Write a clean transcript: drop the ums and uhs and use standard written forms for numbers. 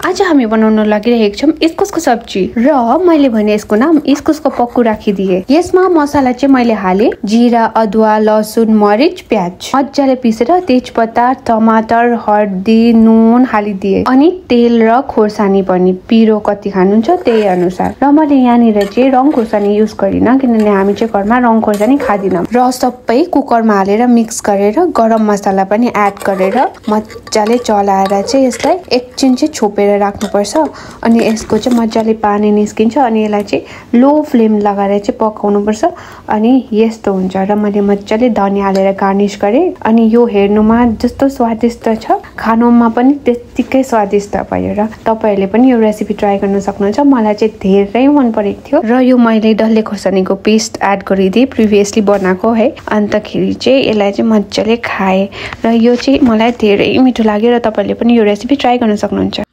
आज हामी बनाउन लागिरहेको छौं इस्कुसको सब्जी र मैले भने यसको नाम इस्कुसको पक्कु राखिदिए। यसमा मसला चाहिँ मैले हाले जीरा, अदुवा, लसुन, मरिच, प्याज मज्जाले पिसेर तेजपत्ता, टमाटर, हर्दी, नुन हालिदिए। अनि तेल र खोर्सानी पनि पिरो कति खानुहुन्छ त्यही अनुसार। र मैले यहाँनिर चाहिँ रङ खोर्सानी युज गरिन किनभने हामी चाहिँ घरमा रङ खोर्सानी खादिनौं। र सबै कुकरमा हालेर मिक्स गरेर गरम मसला पनि एड गरेर मज्जाले चलाएर चाहिँ यसलाई एकछिन चाहिँ छोपेर राख्नुपर्छ। अनि यसको चाहिँ मज्जाले पानी निस्किन्छ अनि यसलाई चाहिँ लो फ्लेम लगाएर चाहिँ पकाउनु पर्छ। अनि यस्तो हुन्छ। र मैले मज्जाले धनिया हालेर गार्निश गरे। अनि यो हेर्नुमा जस्तो स्वादिष्ट छ खानुमा पनि त्यतिकै स्वादिष्ट भयो। र तपाईहरुले पनि यो रेसिपी ट्राई गर्न सक्नुहुन्छ। मलाई चाहिँ धेरै मन परेको थियो। र यो मैले डल्ले खोर्सानीको पेस्ट एड गरिदिए प्रिभियसली बनाएको है। अन्तखेरि चाहिँ यसलाई चाहिँ मज्जाले खाए र यो चाहिँ मलाई धेरै मिठो लाग्यो। र तपाईहरुले पनि यो रेसिपी ट्राई गर्न सक्नुहुन्छ।